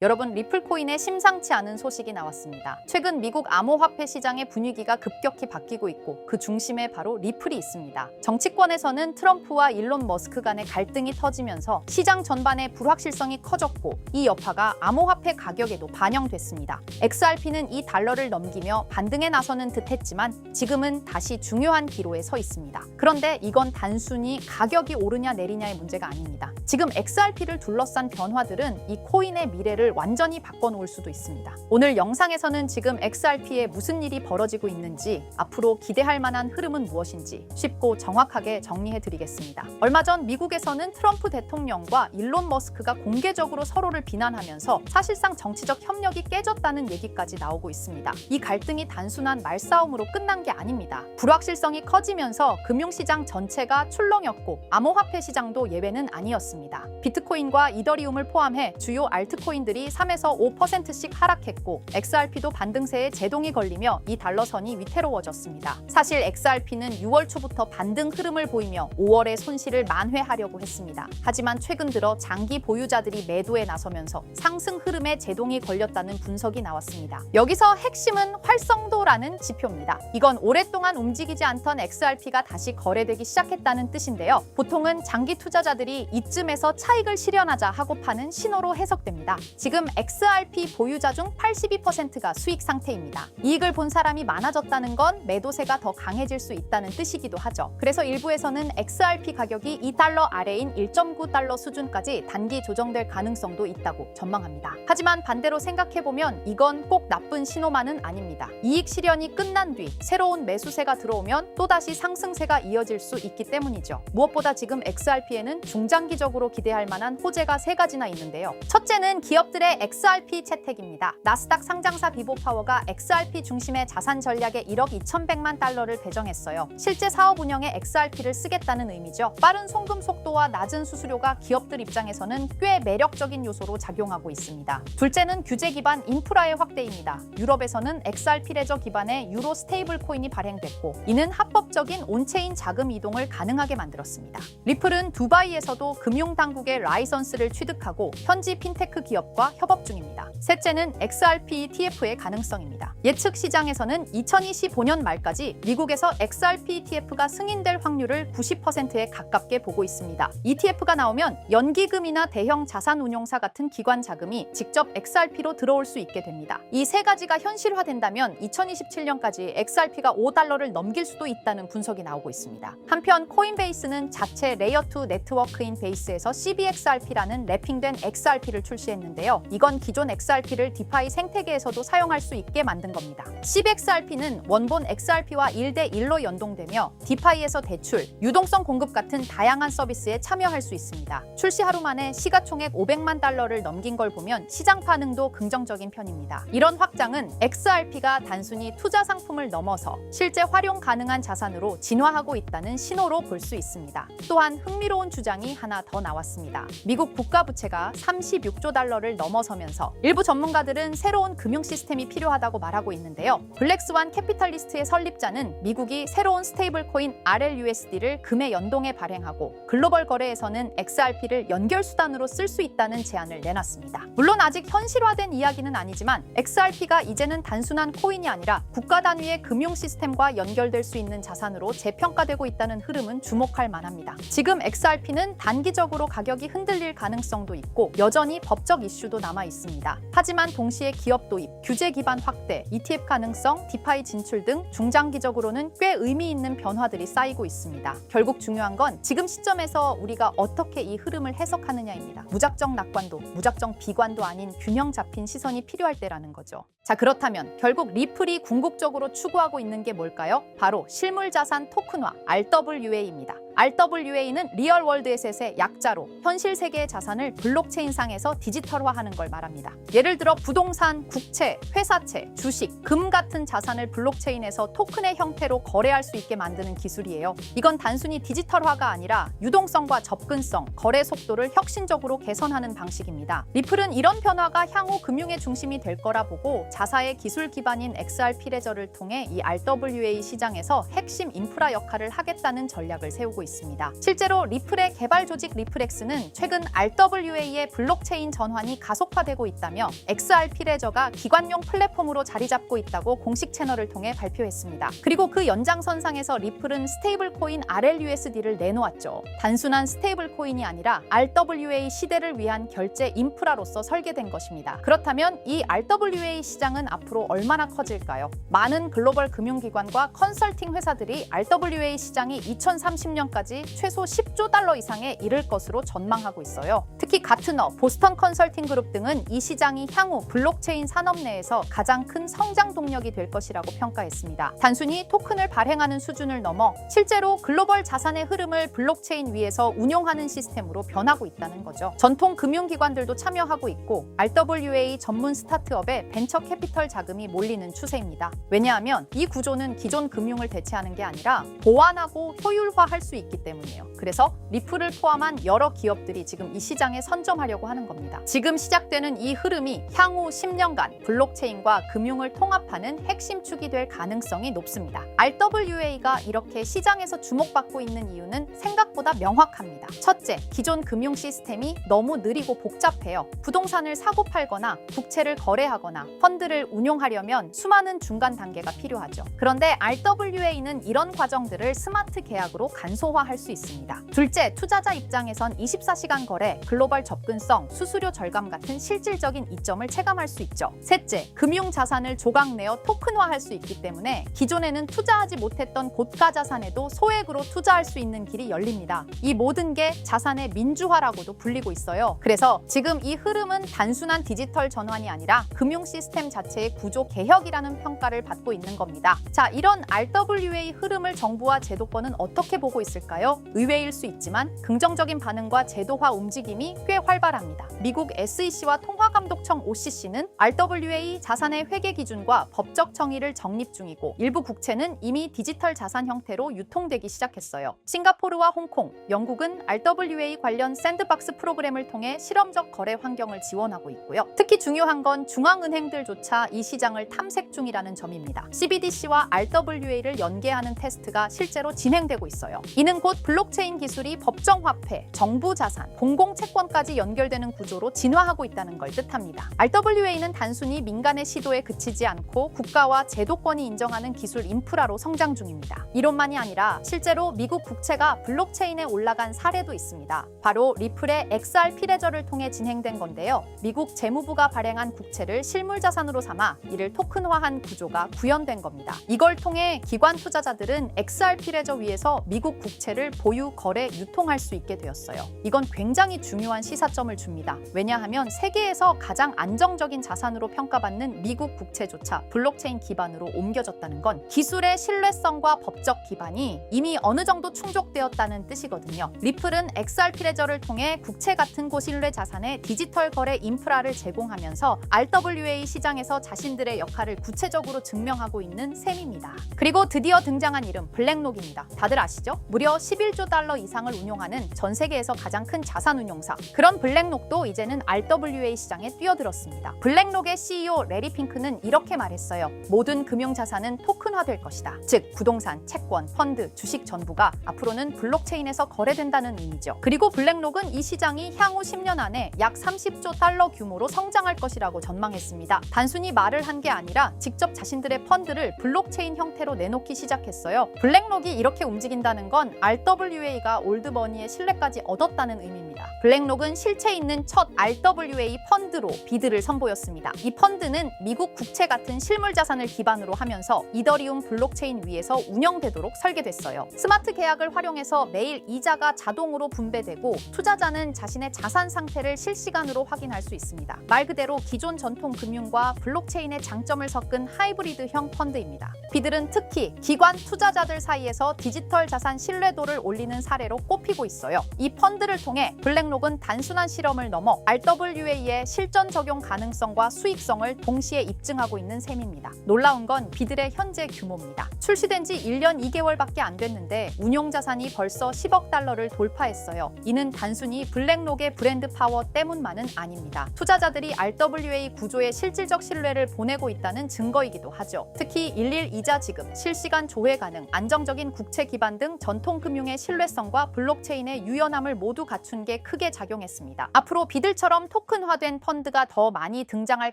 여러분, 리플코인에 심상치 않은 소식이 나왔습니다. 최근 미국 암호화폐 시장의 분위기가 급격히 바뀌고 있고 그 중심에 바로 리플이 있습니다. 정치권에서는 트럼프와 일론 머스크 간의 갈등이 터지면서 시장 전반의 불확실성이 커졌고 이 여파가 암호화폐 가격에도 반영됐습니다. XRP는 이 달러를 넘기며 반등에 나서는 듯했지만 지금은 다시 중요한 기로에 서 있습니다. 그런데 이건 단순히 가격이 오르냐 내리냐의 문제가 아닙니다. 지금 XRP를 둘러싼 변화들은 이 코인의 미래를 완전히 바꿔놓을 수도 있습니다. 오늘 영상에서는 지금 XRP에 무슨 일이 벌어지고 있는지, 앞으로 기대할 만한 흐름은 무엇인지 쉽고 정확하게 정리해드리겠습니다. 얼마 전 미국에서는 트럼프 대통령과 일론 머스크가 공개적으로 서로를 비난하면서 사실상 정치적 협력이 깨졌다는 얘기까지 나오고 있습니다. 이 갈등이 단순한 말싸움으로 끝난 게 아닙니다. 불확실성이 커지면서 금융시장 전체가 출렁였고 암호화폐 시장도 예외는 아니었습니다. 비트코인과 이더리움을 포함해 주요 알트코인들이 3에서 5%씩 하락했고 XRP도 반등세에 제동이 걸리며 이 달러선이 위태로워졌습니다. 사실 XRP는 6월 초부터 반등 흐름을 보이며 5월의 손실을 만회하려고 했습니다. 하지만 최근 들어 장기 보유자들이 매도에 나서면서 상승 흐름에 제동이 걸렸다는 분석이 나왔습니다. 여기서 핵심은 활성도라는 지표입니다. 이건 오랫동안 움직이지 않던 XRP가 다시 거래되기 시작했다는 뜻인데요. 보통은 장기 투자자들이 이쯤에서 차익을 실현하자 하고 파는 신호로 해석됩니다. 지금 XRP 보유자 중 82%가 수익 상태입니다. 이익을 본 사람이 많아졌다는 건 매도세가 더 강해질 수 있다는 뜻이기도 하죠. 그래서 일부에서는 XRP 가격이 2달러 아래인 1.9달러 수준까지 단기 조정될 가능성도 있다고 전망합니다. 하지만 반대로 생각해보면 이건 꼭 나쁜 신호만은 아닙니다. 이익 실현이 끝난 뒤 새로운 매수세가 들어오면 또다시 상승세가 이어질 수 있기 때문이죠. 무엇보다 지금 XRP에는 중장기적으로 기대할 만한 호재가 3가지나 있는데요. 첫째는 기업들의 XRP 채택입니다. 나스닥 상장사 비보파워가 XRP 중심의 자산 전략에 1억 2,100만 달러를 배정했어요. 실제 사업 운영에 XRP를 쓰겠다는 의미죠. 빠른 송금 속도와 낮은 수수료가 기업들 입장에서는 꽤 매력적인 요소로 작용하고 있습니다. 둘째는 규제 기반 인프라의 확대입니다. 유럽에서는 XRP 레저 기반의 유로 스테이블 코인이 발행됐고 이는 합법적인 온체인 자금 이동을 가능하게 만들었습니다. 리플은 두바이에서도 금융당국의 라이선스를 취득하고 현지 핀테크 기업과 협업 중입니다. 셋째는 XRP ETF의 가능성입니다. 예측 시장에서는 2025년 말까지 미국에서 XRP ETF가 승인될 확률을 90%에 가깝게 보고 있습니다. ETF가 나오면 연기금이나 대형 자산운용사 같은 기관 자금이 직접 XRP로 들어올 수 있게 됩니다. 이 3가지가 현실화된다면 2027년까지 XRP가 5달러를 넘길 수도 있다는 분석이 나오고 있습니다. 한편 코인베이스는 자체 레이어2 네트워크인 베이스에서 CBXRP라는 래핑된 XRP를 출시했는데요. 이건 기존 XRP를 디파이 생태계에서도 사용할 수 있게 만든 겁니다. CBXRP는 원본 XRP와 1대1로 연동되며 디파이에서 대출, 유동성 공급 같은 다양한 서비스에 참여할 수 있습니다. 출시 하루 만에 시가총액 500만 달러를 넘긴 걸 보면 시장 반응도 긍정적인 편입니다. 이런 확장은 XRP가 단순히 투자 상품을 넘어서 실제 활용 가능한 자산으로 진화하고 있다는 신호로 볼 수 있습니다. 또한 흥미로운 주장이 하나 더 나왔습니다. 미국 국가 부채가 36조 달러를 넘어서면서 일부 전문가들은 새로운 금융 시스템이 필요하다고 말하고 있는데요. 블랙스완 캐피탈리스트의 설립자는 미국이 새로운 스테이블 코인 RLUSD를 금에 연동해 발행하고 글로벌 거래에서는 XRP를 연결 수단으로 쓸 수 있다는 제안을 내놨습니다. 물론 아직 현실화된 이야기는 아니지만 XRP가 이제는 단순한 코인이 아니라 국가 단위의 금융 시스템과 연결될 수 있는 자산으로 재평가되고 있다는 흐름은 주목할 만합니다. 지금 XRP는 단기적으로 가격이 흔들릴 가능성도 있고 여전히 법적 이슈도 남아 있습니다. 하지만 동시에 기업 도입, 규제 기반 확대, ETF 가능성, 디파이 진출 등 중장기적으로는 꽤 의미 있는 변화들이 쌓이고 있습니다. 결국 중요한 건 지금 시점에서 우리가 어떻게 이 흐름을 해석하느냐입니다. 무작정 낙관도 무작정 비관도 아닌 균형 잡힌 시선이 필요할 때라는 거죠. 자, 그렇다면 결국 리플이 궁극적으로 추구하고 있는 게 뭘까요? 바로 실물자산 토큰화, RWA입니다. RWA는 리얼 월드 에셋의 약자로 현실 세계의 자산을 블록체인상에서 디지털화하는 걸 말합니다. 예를 들어 부동산, 국채, 회사채, 주식, 금 같은 자산을 블록체인에서 토큰의 형태로 거래할 수 있게 만드는 기술이에요. 이건 단순히 디지털화가 아니라 유동성과 접근성, 거래 속도를 혁신적으로 개선하는 방식입니다. 리플은 이런 변화가 향후 금융의 중심이 될 거라 보고 자사의 기술 기반인 XRP 레저를 통해 이 RWA 시장에서 핵심 인프라 역할을 하겠다는 전략을 세우고 있습니다. 있습니다. 실제로 리플의 개발 조직 리플엑스는 최근 RWA의 블록체인 전환이 가속화되고 있다며 XRP 레저가 기관용 플랫폼으로 자리 잡고 있다고 공식 채널을 통해 발표했습니다. 그리고 그 연장선상에서 리플은 스테이블 코인 RLUSD를 내놓았죠. 단순한 스테이블 코인이 아니라 RWA 시대를 위한 결제 인프라로서 설계된 것입니다. 그렇다면 이 RWA 시장은 앞으로 얼마나 커질까요? 많은 글로벌 금융기관과 컨설팅 회사들이 RWA 시장이 2030년까지 최소 10조 달러 이상에 이를 것으로 전망하고 있어요. 특히 가트너, 보스턴 컨설팅 그룹 등은 이 시장이 향후 블록체인 산업 내에서 가장 큰 성장 동력이 될 것이라고 평가했습니다. 단순히 토큰을 발행하는 수준을 넘어 실제로 글로벌 자산의 흐름을 블록체인 위에서 운용하는 시스템으로 변하고 있다는 거죠. 전통 금융기관들도 참여하고 있고 RWA 전문 스타트업에 벤처 캐피털 자금이 몰리는 추세입니다. 왜냐하면 이 구조는 기존 금융을 대체하는 게 아니라 보완하고 효율화할 수 있기 때문이에요. 그래서 리플을 포함한 여러 기업들이 지금 이 시장에 선점하려고 하는 겁니다. 지금 시작되는 이 흐름이 향후 10년간 블록체인과 금융을 통합하는 핵심 축이 될 가능성이 높습니다. RWA가 이렇게 시장에서 주목받고 있는 이유는 생각보다 명확합니다. 첫째, 기존 금융 시스템이 너무 느리고 복잡해요. 부동산을 사고 팔거나 국채를 거래하거나 펀드를 운용하려면 수많은 중간 단계가 필요하죠. 그런데 RWA는 이런 과정들을 스마트 계약으로 간소화할 수 있습니다. 둘째, 투자자 입장에선 24시간 거래, 글로벌 접근성, 수수료 절감 같은 실질적인 이점을 체감할 수 있죠. 셋째, 금융 자산을 조각내어 토큰화할 수 있기 때문에 기존에는 투자하지 못했던 고가 자산에도 소액으로 투자할 수 있는 길이 열립니다. 이 모든 게 자산의 민주화라고도 불리고 있어요. 그래서 지금 이 흐름은 단순한 디지털 전환이 아니라 금융 시스템 자체의 구조 개혁이라는 평가를 받고 있는 겁니다. 자, 이런 RWA 흐름을 정부와 제도권은 어떻게 보고 있을까요? 의외일 수 있지만 긍정적인 반응과 제도화 움직임이 꽤 활발합니다. 미국 SEC와 통화감독청 OCC는 RWA 자산의 회계 기준과 법적 정의를 정립 중이고 일부 국채는 이미 디지털 자산 형태로 유통되기 시작했어요. 싱가포르와 홍콩, 영국은 RWA 관련 샌드박스 프로그램을 통해 실험적 거래 환경을 지원하고 있고요. 특히 중요한 건 중앙은행들조차 이 시장을 탐색 중이라는 점입니다. CBDC와 RWA를 연계하는 테스트가 실제로 진행되고 있어요. 이는 곧 블록체인 기술이 법정화폐, 정부 자산, 공공채권까지 연결되는 구조로 진화하고 있다는 걸 뜻합니다. RWA는 단순히 민간의 시도에 그치지 않고 국가와 제도권이 인정하는 기술 인프라로 성장 중입니다. 이론만이 아니라 실제로 미국 국채가 블록체인에 올라간 사례도 있습니다. 바로 리플의 XRP 레저를 통해 진행된 건데요. 미국 재무부가 발행한 국채를 실물 자산으로 삼아 이를 토큰화한 구조가 구현된 겁니다. 이걸 통해 기관 투자자들은 XRP 레저 위에서 미국 국채를 보유, 거래, 유통할 수 있게 되었어요. 이건 굉장히 중요한 시사점을 줍니다. 왜냐하면 세계에서 가장 안정적인 자산으로 평가받는 미국 국채조차 블록체인 기반으로 옮겨졌다는 건 기술의 신뢰성과 법적 기반이 이미 어느 정도 충족되었다는 뜻이거든요. 리플은 XRP 레저를 통해 국채 같은 고신뢰 자산의 디지털 거래 인프라를 제공하면서 RWA 시장에서 자신들의 역할을 구체적으로 증명하고 있는 셈입니다. 그리고 드디어 등장한 이름 블랙록입니다. 다들 아시죠? 무려 11조 달러 이상을 운용하는 전 세계에서 가장 큰 자산 운용사. 그런 블랙록도 이제는 RWA 시장에 뛰어들었습니다. 블랙록의 CEO 레리 핑크는 이렇게 말했어요. 모든 금융 자산은 토큰화될 것이다. 즉 부동산, 채권, 펀드, 주식 전부가 앞으로는 블록체인에서 거래된다는 의미죠. 그리고 블랙록은 이 시장이 향후 10년 안에 약 30조 달러 규모로 성장할 것이라고 전망했습니다. 단순히 말을 한 게 아니라 직접 자신들의 펀드를 블록체인 형태로 내놓기 시작했어요. 블랙록이 이렇게 움직인다는 건 RWA가 올드머니의 신뢰까지 얻었다는 의미입니다. 블랙록은 실체 있는 첫 RWA 펀드로 비드를 선보였습니다. 이 펀드는 미국 국채 같은 실물 자산을 기반으로 하면서 이더리움 블록체인 위에서 운영되도록 설계됐어요. 스마트 계약을 활용해서 매일 이자가 자동으로 분배되고 투자자는 자신의 자산 상태를 실시간으로 확인할 수 있습니다. 말 그대로 기존 전통 금융과 블록체인의 장점을 섞은 하이브리드형 펀드입니다. 비들은 특히 기관 투자자들 사이에서 디지털 자산 신뢰도를 올리는 사례로 꼽히고 있어요. 이 펀드를 통해 블랙록은 단순한 실험을 넘어 RWA의 실전 적용 가능성과 수익성을 동시에 입증하고 있는 셈입니다. 놀라운 건 비들의 현재 규모입니다. 출시된 지 1년 2개월밖에 안 됐는데 운용 자산이 벌써 10억 달러를 돌파했어요. 이는 단순히 블랙록의 브랜드 파워 때문만은 아닙니다. 투자자들이 RWA 구조에 실질적 신뢰를 보내고 있다는 증거이기도 하죠. 특히 일일 이자 지급, 실시간 조회 가능, 안정적인 국채 기반 등 전통 전통금융의 신뢰성과 블록체인의 유연함을 모두 갖춘 게 크게 작용했습니다. 앞으로 비들처럼 토큰화된 펀드가 더 많이 등장할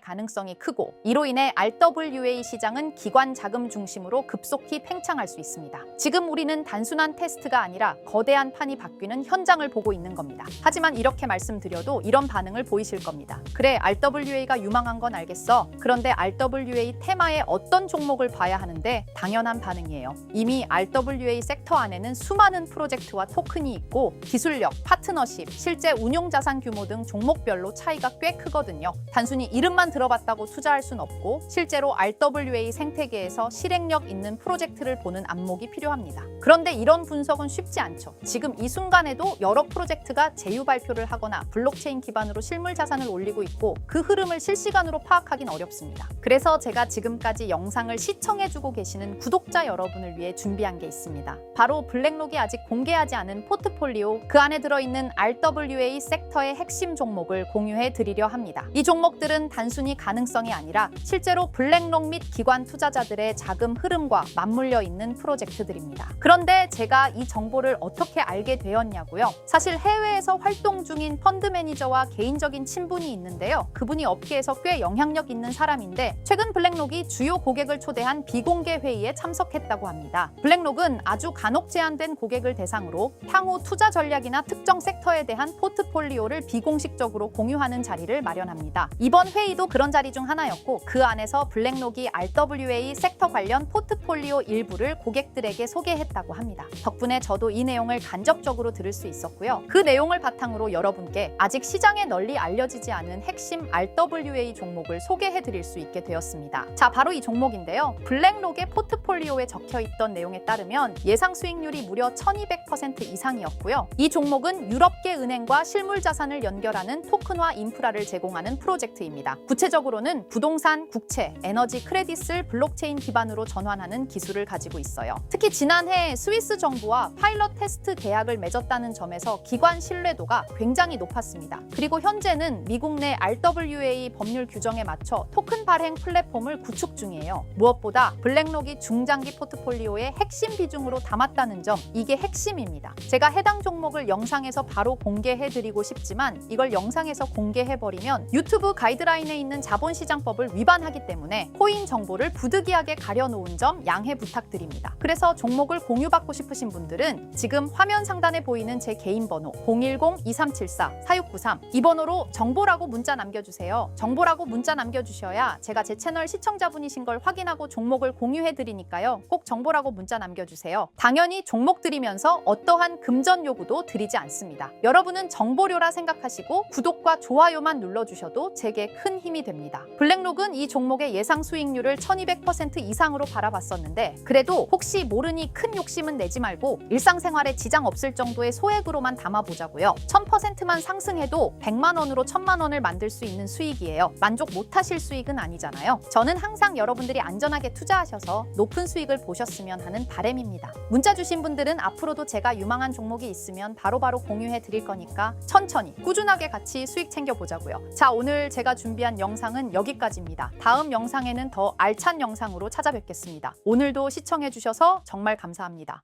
가능성이 크고 이로 인해 RWA 시장은 기관 자금 중심으로 급속히 팽창할 수 있습니다. 지금 우리는 단순한 테스트가 아니라 거대한 판이 바뀌는 현장을 보고 있는 겁니다. 하지만 이렇게 말씀드려도 이런 반응을 보이실 겁니다. 그래, RWA가 유망한 건 알겠어. 그런데 RWA 테마에 어떤 종목을 봐야 하는데 당연한 반응이에요. 이미 RWA 섹터 안에는 수많은 프로젝트와 토큰이 있고 기술력, 파트너십, 실제 운용 자산 규모 등 종목별로 차이가 꽤 크거든요. 단순히 이름만 들어봤다고 투자할 순 없고 실제로 RWA 생태계에서 실행력 있는 프로젝트를 보는 안목이 필요합니다. 그런데 이런 분석은 쉽지 않죠. 지금 이 순간에도 여러 프로젝트가 제휴 발표를 하거나 블록체인 기반으로 실물 자산을 올리고 있고 그 흐름을 실시간으로 파악하긴 어렵습니다. 그래서 제가 지금까지 영상을 시청해주고 계시는 구독자 여러분을 위해 준비한 게 있습니다. 바로 블랙록이 아직 공개하지 않은 포트폴리오, 그 안에 들어있는 RWA 섹터의 핵심 종목을 공유해 드리려 합니다. 이 종목들은 단순히 가능성이 아니라 실제로 블랙록 및 기관 투자자들의 자금 흐름과 맞물려 있는 프로젝트들입니다. 그런데 제가 이 정보를 어떻게 알게 되었냐고요? 사실 해외에서 활동 중인 펀드 매니저와 개인적인 친분이 있는데요. 그분이 업계에서 꽤 영향력 있는 사람인데 최근 블랙록이 주요 고객을 초대한 비공개 회의에 참석했다고 합니다. 블랙록은 아주 간혹 제한된 고객을 대상으로 향후 투자 전략이나 특정 섹터에 대한 포트폴리오를 비공식적으로 공유하는 자리를 마련합니다. 이번 회의도 그런 자리 중 하나였고 그 안에서 블랙록이 RWA 섹터 관련 포트폴리오 일부를 고객들에게 소개했다고 합니다. 덕분에 저도 이 내용을 간접적으로 들을 수 있었고요. 그 내용을 바탕으로 여러분께 아직 시장에 널리 알려지지 않은 핵심 RWA 종목을 소개해 드릴 수 있게 되었습니다. 자, 바로 이 종목인데요. 블랙록의 포트폴리오에 적혀있던 내용에 따르면 예상 수익률이 무려 1200% 이상이었고요. 이 종목은 유럽계 은행과 실물 자산을 연결하는 토큰화 인프라를 제공하는 프로젝트입니다. 구체적으로는 부동산, 국채, 에너지 크레딧을 블록체인 기반으로 전환하는 기술을 가지고 있어요. 특히 지난해 스위스 정부와 파일럿 테스트 계약을 맺었다는 점에서 기관 신뢰도가 굉장히 높았습니다. 그리고 현재는 미국 내 RWA 법률 규정에 맞춰 토큰 발행 플랫폼을 구축 중이에요. 무엇보다 블랙록이 중장기 포트폴리오의 핵심 비중으로 담았다는 점, 이게 핵심입니다. 제가 해당 종목을 영상에서 바로 공개해드리고 싶지만 이걸 영상에서 공개해버리면 유튜브 가이드라인에 있는 자본시장법을 위반하기 때문에 코인 정보를 부득이하게 가려놓은 점 양해 부탁드립니다. 그래서 종목을 공유받고 싶으신 분들은 지금 화면 상단에 보이는 제 개인 번호 010-2374-4693 이 번호로 정보라고 문자 남겨주세요. 정보라고 문자 남겨주셔야 제가 제 채널 시청자분이신 걸 확인하고 종목을 공유해드리니까요. 꼭 정보라고 문자 남겨주세요. 당연히 종목 드리면서 어떠한 금전 요구도 드리지 않습니다. 여러분은 정보료라 생각하시고 구독과 좋아요만 눌러주셔도 제게 큰 힘이 됩니다. 블랙록은 이 종목의 예상 수익률을 1200% 이상으로 바라봤었는데 그래도 혹시 모르니 큰 욕심은 내지 말고 일상생활에 지장 없을 정도의 소액으로만 담아보자고요. 1000%만 상승해도 100만 원으로 1000만 원을 만들 수 있는 수익이에요. 만족 못하실 수익은 아니잖아요. 저는 항상 여러분들이 안전하게 투자하셔서 높은 수익을 보셨으면 하는 바람입니다. 문자 주신 분들은 앞으로도 제가 유망한 종목이 있으면 바로바로 공유해 드릴 거니까 천천히 꾸준하게 같이 수익 챙겨보자고요. 자, 오늘 제가 준비한 영상은 여기까지입니다. 다음 영상에는 더 알찬 영상으로 찾아뵙겠습니다. 오늘도 시청해 주셔서 정말 감사합니다.